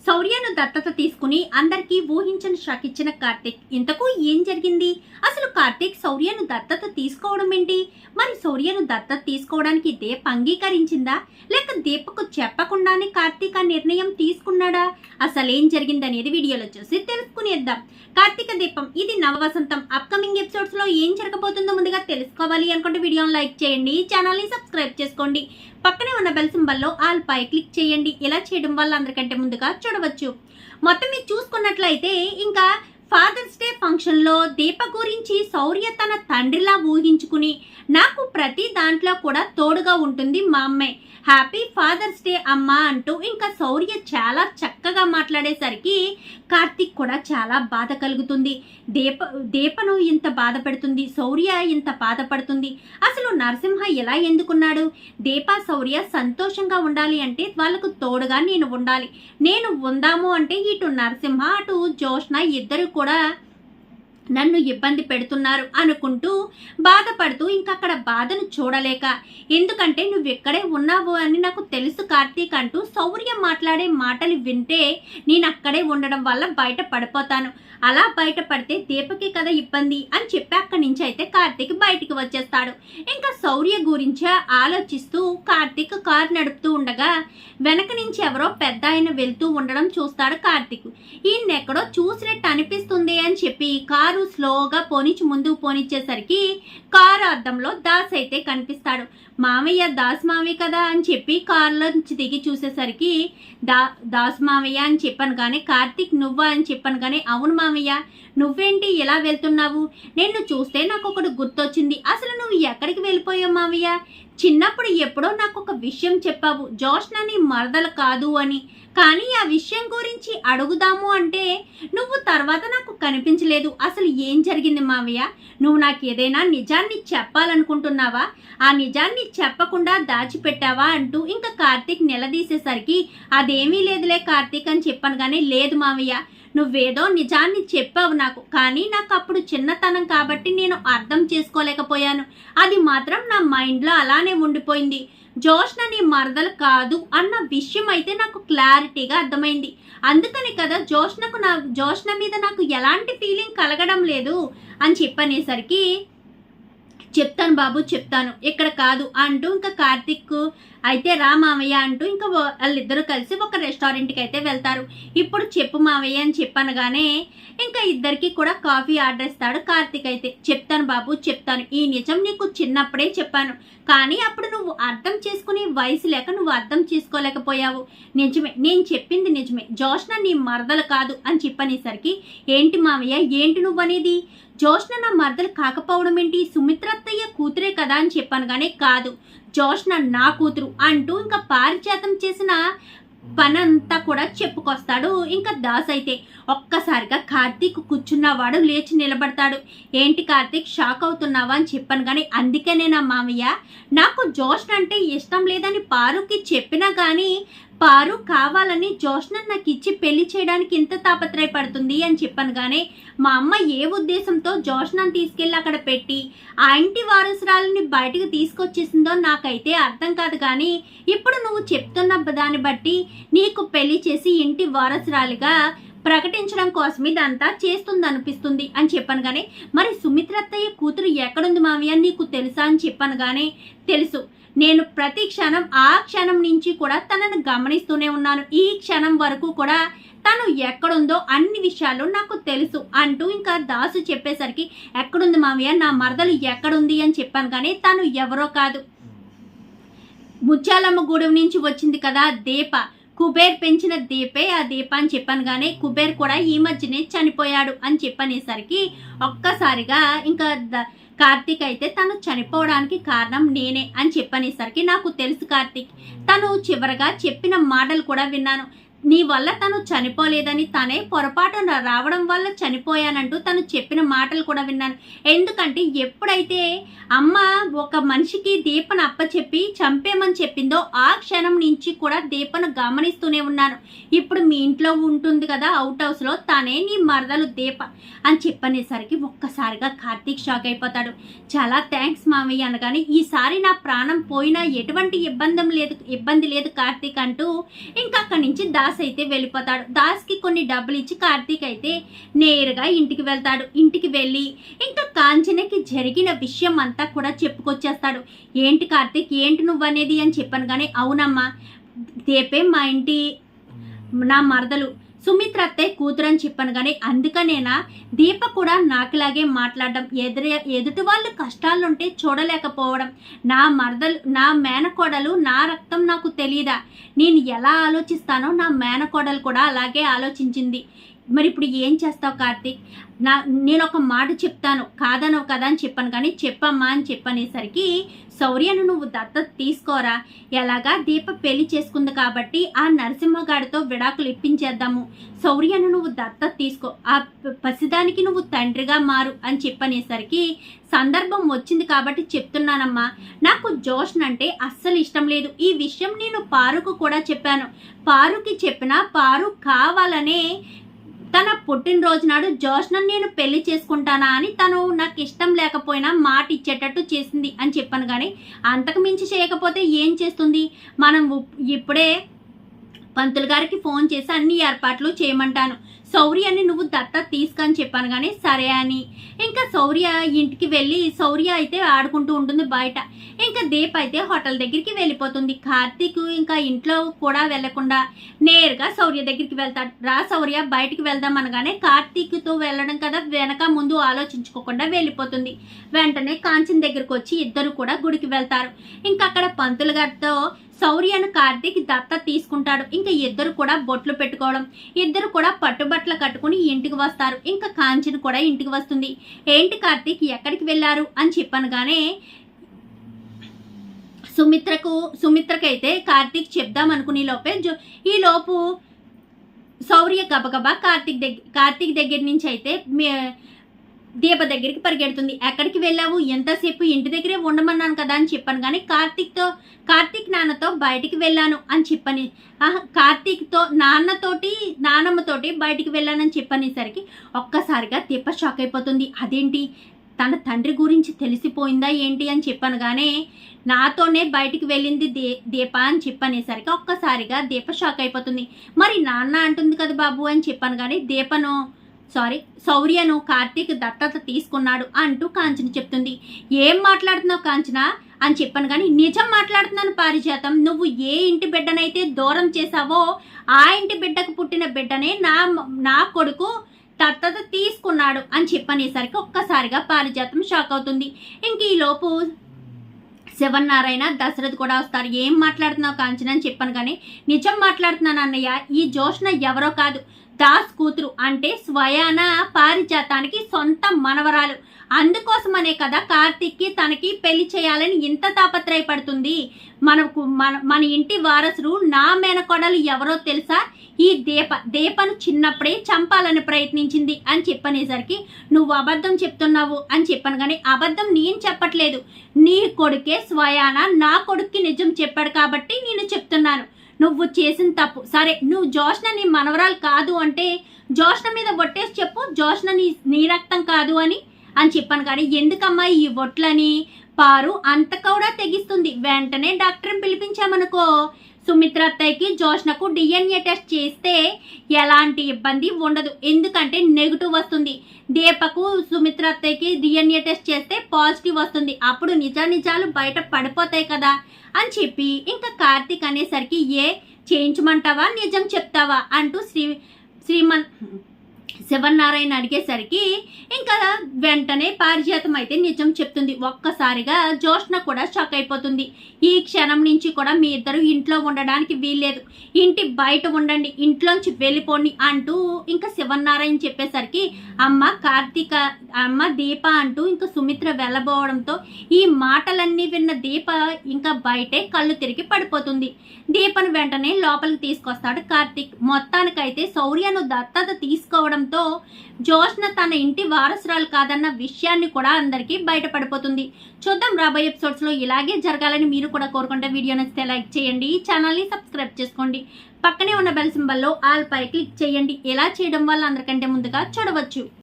శౌర్యను దత్తత తీసుకుని అందరికీ ఊహించని షాక్ ఇచ్చిన కార్తీక్. ఇంతకు ఏం జరిగింది? అసలు కార్తీక్ శౌర్యను దత్తత తీసుకోవడం ఏంటి? మరి శౌర్యను దత్తత తీసుకోవడానికి దీప అంగీకరించిందా, లేక దీపకు చెప్పకుండానే కార్తీక్ ఆ నిర్ణయం తీసుకున్నాడా? అసలేం జరిగిందనేది వీడియోలో చూసి తెలుసుకునేద్దాం. కార్తీక దీపం ఇది నవవసంతం అప్కమింగ్ ఎపిసోడ్స్ లో ఏం జరగబోతుందో ముందుగా తెలుసుకోవాలి అనుకుంటే వీడియోని లైక్ చేయండి, ఛానల్ ని సబ్స్క్రైబ్ చేసుకోండి, పక్కనే ఉన్న బెల్ సింబల్లో ఆల్ పై క్లిక్ చేయండి. ఇలా చేయడం వల్ల అందరికంటే ముందుగా చూడవచ్చు. మొత్తం మీరు చూసుకున్నట్లయితే ఇంకా ఫాదర్స్ డే ఫంక్షన్లో దీప గురించి శౌర్య తన తండ్రిలా ఊహించుకుని నాకు ప్రతి దాంట్లో కూడా తోడుగా ఉంటుంది మా అమ్మాయి, హ్యాపీ ఫాదర్స్ డే అమ్మా అంటూ ఇంకా శౌర్య చాలా చక్కగా మాట్లాడేసరికి కార్తీక్ కూడా చాలా బాధ కలుగుతుంది. దీపను ఇంత బాధ పెడుతుంది, శౌర్య ఇంత బాధపడుతుంది. అసలు నరసింహ ఎలా ఎందుకున్నాడు? దీప శౌర్య సంతోషంగా ఉండాలి అంటే వాళ్ళకు తోడుగా నేను ఉండాలి. నేను ఉందాము అంటే ఇటు నరసింహ అటు జోష్న ఇద్దరు కూడా నన్ను ఇబ్బంది పెడుతున్నారు అనుకుంటూ బాధపడుతూ ఇంకక్కడ బాధను చూడలేక, ఎందుకంటే నువ్వు ఎక్కడే ఉన్నావు అని నాకు తెలుసు కార్తీక్ అంటూ శౌర్య మాట్లాడే మాటలు వింటే నేను అక్కడే ఉండడం వల్ల బయట పడిపోతాను, అలా బయటపడితే దీపకి కదా ఇబ్బంది అని చెప్పి అక్కడి నుంచి అయితే కార్తీక్ బయటికి వచ్చేస్తాడు. ఇంకా శౌర్య గురించి ఆలోచిస్తూ కార్తీక్ కారు నడుపుతూ ఉండగా వెనక నుంచి ఎవరో పెద్ద ఆయన వెళ్తూ ఉండడం చూస్తాడు కార్తీక్. ఈయనెక్కడో చూసినట్టు అనిపిస్తుంది అని చెప్పి కారు స్లోగా ముందుకు పోనిచ్చేసరికి కారు అద్దంలో దాస్ అయితే కనిపిస్తాడు. మామయ్య, దాస్ మామయ్య కదా అని చెప్పి కారులో నుంచి దిగి చూసేసరికి దాస్ మామయ్య అని చెప్పాను కానీ కార్తీక్ నువ్వా అని చెప్పాను కానీ అవును మామయ్య, నువ్వేంటి ఎలా వెళ్తున్నావు? నిన్ను చూస్తే నాకు ఒకటి గుర్తొచ్చింది. అసలు నువ్వు ఎక్కడికి వెళ్ళిపోయావు మామయ్య? చిన్నప్పుడు ఎప్పుడో నాకు ఒక విషయం చెప్పావు, జోష్న నీ మరదలు కాదు అని. కానీ ఆ విషయం గురించి అడుగుదాము అంటే నువ్వు తర్వాత నాకు కనిపించలేదు. అసలు ఏం జరిగింది మావయ్య? నువ్వు నాకు ఏదైనా నిజాన్ని చెప్పాలనుకుంటున్నావా? ఆ నిజాన్ని చెప్పకుండా దాచిపెట్టావా అంటూ ఇంకా కార్తీక్ నిలదీసేసరికి అదేమీ లేదులే కార్తీక్ అని చెప్పాను కానీ లేదు మావయ్య, నువ్వేదో నిజాన్ని చెప్పావు నాకు, కానీ నాకు అప్పుడు చిన్నతనం కాబట్టి నేను అర్థం చేసుకోలేకపోయాను. అది మాత్రం నా మైండ్లో అలానే ఉండిపోయింది. జోష్న నీ మరదలు కాదు అన్న విషయం అయితే నాకు క్లారిటీగా అర్థమైంది. అందుకని కదా జోష్న మీద నాకు ఎలాంటి ఫీలింగ్ కలగడం లేదు అని చెప్పనేసరికి చెప్తాను బాబు చెప్తాను, ఇక్కడ కాదు అంటూ ఇంకా కార్తీక్ అయితే రా మావయ్య అంటూ ఇంకా వాళ్ళిద్దరూ కలిసి ఒక రెస్టారెంట్కి అయితే వెళ్తారు. ఇప్పుడు చెప్పు మావయ్య అని చెప్పనగానే ఇంకా ఇద్దరికి కూడా కాఫీ ఆర్డర్ ఇస్తాడు కార్తీక్. అయితే చెప్తాను బాబు చెప్తాను, ఈ నిజం నీకు చిన్నప్పుడే చెప్పాను, కానీ అప్పుడు నువ్వు అర్థం చేసుకునే వయసు లేక నువ్వు అర్థం చేసుకోలేకపోయావు. నిజమే, నేను చెప్పింది నిజమే, జోష్న నీ మరదలు కాదు అని చెప్పనేసరికి ఏంటి మావయ్య ఏంటి నువ్వు అనేది? జోష్న నా మరదలు కాకపోవడం ఏంటి? సుమిత్రత్తయ్య కూతురే కదా అని చెప్పాను కానీ కాదు, జోష్న నా కూతురు అంటూ ఇంకా పారిజాతం చేసిన పనంతా కూడా చెప్పుకొస్తాడు. ఇంకా దాస్ అయితే ఒక్కసారిగా కార్తీక్ కూర్చున్నవాడు లేచి నిలబడతాడు. ఏంటి కార్తీక్ షాక్ అవుతున్నావా అని చెప్పాను కానీ అందుకనేనా మామయ్య నాకు జోష్న అంటే ఇష్టం లేదని పారుకి చెప్పినా కానీ పారు కావాలని జోష్న నాకు ఇచ్చి పెళ్లి చేయడానికి ఇంత తాపత్రయపడుతుంది అని చెప్పాను కానీ మా అమ్మ ఏ ఉద్దేశంతో జోష్నని తీసుకెళ్ళి అక్కడ పెట్టి ఆ ఇంటి వారసురాలని బయటకు తీసుకొచ్చేసిందో నాకైతే అర్థం కాదు. కానీ ఇప్పుడు నువ్వు చెప్తున్న దాన్ని బట్టి నీకు పెళ్లి చేసి ఇంటి వారసురాలిగా ప్రకటించడం కోసం ఇదంతా చేస్తుందనిపిస్తుంది అని చెప్పాను కానీ మరి సుమిత్రత్తయ్య కూతురు ఎక్కడుంది మామయ్య నీకు తెలుసా అని చెప్పాను కానీ తెలుసు, నేను ప్రతి క్షణం ఆ క్షణం నుంచి కూడా తనను గమనిస్తూనే ఉన్నాను, ఈ క్షణం వరకు కూడా తను ఎక్కడుందో అన్ని విషయాలు నాకు తెలుసు అంటూ ఇంకా దాసు చెప్పేసరికి ఎక్కడుంది మామయ్య నా మరదలు ఎక్కడుంది అని చెప్పాను కానీ తను ఎవరో కాదు, ముత్యాలమ్మ గూడెం నుంచి వచ్చింది కదా దీప, కుబేర్ పెంచిన దీపే ఆ దీప అని చెప్పాను కానీ కుబేర్ కూడా ఈ మధ్యనే చనిపోయాడు అని చెప్పనేసరికి ఒక్కసారిగా ఇంకా కార్తీక్ అయితే తను చనిపోవడానికి కారణం నేనే అని చెప్పనేసరికి నాకు తెలుసు కార్తీక్, తను చివరగా చెప్పిన మాటలు కూడా విన్నాను, నీ వల్ల తను చనిపోలేదని, తనే పొరపాటున రావడం వల్ల చనిపోయానంటూ తను చెప్పిన మాటలు కూడా విన్నాను. ఎందుకంటే ఎప్పుడైతే అమ్మ ఒక మనిషికి దీపను అప్పచెప్పి చంపేమని చెప్పిందో ఆ క్షణం నుంచి కూడా దీపను గమనిస్తూనే ఉన్నాను. ఇప్పుడు మీ ఇంట్లో ఉంటుంది కదా అవుట్ హౌస్లో, తనే నీ మరదలు దీప అని చెప్పనేసరికి ఒక్కసారిగా కార్తీక్ షాక్ అయిపోతాడు. చాలా థ్యాంక్స్ మామయ్య అనగానే ఈసారి నా ప్రాణం పోయినా ఎటువంటి ఇబ్బంది లేదు కార్తీక్ అంటూ ఇంకా అక్కడి నుంచి దాస్ అయితే వెళ్ళిపోతాడు. దాస్కి కొన్ని డబ్బులు ఇచ్చి కార్తీక్ అయితే నేరుగా ఇంటికి వెళ్తాడు. ఇంటికి వెళ్ళి ఇంకా కాంచనకి జరిగిన విషయం అంతా కూడా చెప్పుకొచ్చేస్తాడు. ఏంటి కార్తీక్, ఏంటి నువ్వనేది అని చెప్పాను. కానీ అవునమ్మా, దీపే మా ఇంటి నా మరదలు, సుమిత్ర అత్తయ్య కూతురు అని చెప్పాను. కానీ అందుకనేనా దీప కూడా నాకులాగే మాట్లాడడం, ఎదుటి వాళ్ళు కష్టాలుంటే చూడలేకపోవడం, నా మరదలు నా మేనకోడలు నా రక్తం నాకు తెలియదా, నేను ఎలా ఆలోచిస్తానో నా మేనకోడలు కూడా అలాగే ఆలోచించింది. మరి ఇప్పుడు ఏం చేస్తావు కార్తీక్? నేను ఒక మాట చెప్తాను, కాదనవు కదా అని చెప్పాను. కానీ చెప్పమ్మా అని చెప్పనేసరికి, శౌర్యను నువ్వు దత్తత తీసుకోరా, ఎలాగా దీప పెళ్లి చేసుకుంది కాబట్టి ఆ నరసింహగాడితో విడాకులు ఇప్పించేద్దాము, శౌర్యను నువ్వు దత్తత తీసుకో, ఆ పసిదానికి నువ్వు తండ్రిగా మారు అని చెప్పనేసరికి, సందర్భం వచ్చింది కాబట్టి చెప్తున్నానమ్మా, నాకు జోష్న అంటే అస్సలు ఇష్టం లేదు. ఈ విషయం నేను పారుకు కూడా చెప్పాను. పారుకి చెప్పినా పారు కావాలనే తన పుట్టినరోజు నాడు జోష్న నేను పెళ్లి చేసుకుంటానా అని తను నాకు ఇష్టం లేకపోయినా మాట ఇచ్చేటట్టు చేసింది అని చెప్పాను. కానీ అంతకు మించి చేయకపోతే ఏం చేస్తుంది? మనం ఇప్పుడే పంతులు గారికి ఫోన్ చేసి అన్ని ఏర్పాట్లు చేయమంటాను, శౌర్యని నువ్వు దత్తత తీసుకొని చెప్పాను. కానీ సరే అని ఇంకా శౌర్య ఇంటికి వెళ్ళి, శౌర్య అయితే ఆడుకుంటూ ఉంటుంది బయట, ఇంకా దీప అయితే హోటల్ దగ్గరికి వెళ్ళిపోతుంది. కార్తీక్ ఇంకా ఇంట్లో కూడా వెళ్లకుండా నేరుగా శౌర్య దగ్గరికి వెళ్తాడు. రా శౌర్య, బయటికి వెళ్దాం అనగానే కార్తీక్తో వెళ్ళడం కదా, వెనక ముందు ఆలోచించుకోకుండా వెళ్ళిపోతుంది. వెంటనే కాంచన్ దగ్గరకు వచ్చి ఇద్దరు కూడా గుడికి వెళ్తారు. ఇంకా అక్కడ పంతులు గారితో శౌర్యను కార్తీక్ దత్తత తీసుకుంటాడు. ఇంకా ఇద్దరు కూడా బొట్లు పెట్టుకోవడం, ఇద్దరు కూడా పట్టుబట్టలు కట్టుకుని ఇంటికి వస్తారు. ఇంకా కాంచన్ కూడా ఇంటికి వస్తుంది. ఏంటి కార్తీక్, ఎక్కడికి వెళ్ళారు అని చెప్పాను. కానీ సుమిత్రకైతే కార్తీక్ చెప్దాం అనుకునే లోపే ఈ లోపు శౌర్య గబగబా కార్తీక్ దగ్గర నుంచి అయితే దీప దగ్గరికి పరిగెడుతుంది. ఎక్కడికి వెళ్ళావు, ఎంతసేపు ఇంటి దగ్గరే ఉండమన్నాను కదా అని చెప్పాను. కానీ కార్తీక్ నాన్నతో బయటికి వెళ్ళాను అని చెప్పని, కార్తీక్తో నాన్నమ్మతోటి బయటికి వెళ్ళానని చెప్పనేసరికి ఒక్కసారిగా దీప షాక్ అయిపోతుంది. అదేంటి, తన తండ్రి గురించి తెలిసిపోయిందా ఏంటి అని చెప్పాను. కానీ నాతోనే బయటికి వెళ్ళింది దీప అని చెప్పనేసరికి ఒక్కసారిగా దీప షాక్ అయిపోతుంది. మరి నాన్న అంటుంది కదా బాబు అని చెప్పాను. కానీ శౌర్యను కార్తీక్ దత్తత తీసుకున్నాడు అంటూ కాంచన చెప్తుంది. ఏం మాట్లాడుతున్నావు కాంచన అని చెప్పాను. కానీ నిజం మాట్లాడుతున్నాను పారిజాతం, నువ్వు ఏ ఇంటి బిడ్డనైతే దూరం చేశావో ఆ ఇంటి బిడ్డకు పుట్టిన బిడ్డనే నా కొడుకు దత్తత తీసుకున్నాడు అని చెప్పనేసరికి ఒక్కసారిగా పారిజాతం షాక్ అవుతుంది. ఇంక ఈ లోపు శివన్నారాయణ, దశరథ్ కూడా వస్తారు. ఏం మాట్లాడుతున్నావు కాంచన అని చెప్పాను. కానీ నిజం మాట్లాడుతున్నాను అన్నయ్య, ఈ జోష్న ఎవరో కాదు, దాస్ కూతురు, అంటే స్వయాన పారిజాతానికి సొంత మనవరాలు. అందుకోసమనే కదా కార్తీక్కి తనకి పెళ్లి చేయాలని ఇంత తాపత్రయపడుతుంది. మన ఇంటి వారసుడు నా మేనకోడలు ఎవరో తెలుసా, ఈ దీపను చిన్నప్పుడే చంపాలని ప్రయత్నించింది అని చెప్పనేసరికి నువ్వు అబద్ధం చెప్తున్నావు అని చెప్పాను. కానీ అబద్ధం నేను చెప్పట్లేదు, నీ కొడుకే స్వయాన నా కొడుక్కి నిజం చెప్పాడు కాబట్టి నేను చెప్తున్నాను. నువ్వు చేసిన తప్పు సరే, నువ్వు జోష్న నీ మనవరాలు కాదు అంటే జోష్న మీద ఒట్టేసి చెప్పు, జోష్న నీ రక్తం కాదు అని చెప్పాను. కానీ ఎందుకమ్మా ఈ ఒట్లని పారు అంత కూడా తెగిస్తుంది. వెంటనే డాక్టర్ని పిలిపించామనుకో, సుమిత్ర అత్తయ్యకి జోష్నకు డిఎన్ఏ టెస్ట్ చేస్తే ఎలాంటి ఇబ్బంది ఉండదు, ఎందుకంటే నెగిటివ్ వస్తుంది. దీపకు సుమిత్ర అత్తయ్యకి డిఎన్ఏ టెస్ట్ చేస్తే పాజిటివ్ వస్తుంది. అప్పుడు నిజాలు బయట పడిపోతాయి కదా అని చెప్పి ఇంకా కార్తీక్ అనేసరికి చేయించమంటావా నిజం చెప్తావా అంటూ శివన్నారాయణ అడిగేసరికి ఇంకా వెంటనే పారిజాతం అయితే నిజం చెప్తుంది. ఒక్కసారిగా జోష్న కూడా షాక్ అయిపోతుంది. ఈ క్షణం నుంచి కూడా మీ ఇద్దరు ఇంట్లో ఉండడానికి వీల్లేదు, ఇంటి బయట ఉండండి, ఇంట్లోంచి వెళ్ళిపోండి అంటూ ఇంకా శివన్నారాయణ చెప్పేసరికి అమ్మ దీప అంటూ ఇంకా సుమిత్ర వెళ్ళబోవడంతో ఈ మాటలన్నీ విన్న దీప ఇంకా బయటే కళ్ళు తిరిగి పడిపోతుంది. దీపను వెంటనే లోపలికి తీసుకొస్తాడు కార్తీక్. మొత్తానికైతే శౌర్యను దత్తత తీసుకోవడంతో జోష్న తన ఇంటి వారసురాలు కాదన్న విషయాన్ని కూడా అందరికీ బయటపడిపోతుంది. చూద్దాం రాబోయే ఎపిసోడ్స్ లో ఇలాగే జరగాలని మీరు కూడా కోరుకుంటే వీడియో నచ్చితే లైక్ చేయండి, ఛానల్ని సబ్స్క్రైబ్ చేసుకోండి, పక్కనే ఉన్న బెల్ సింబల్లో ఆల్ పై క్లిక్ చేయండి. ఎలా చేయడం వల్ల అందరికంటే ముందుగా చూడవచ్చు.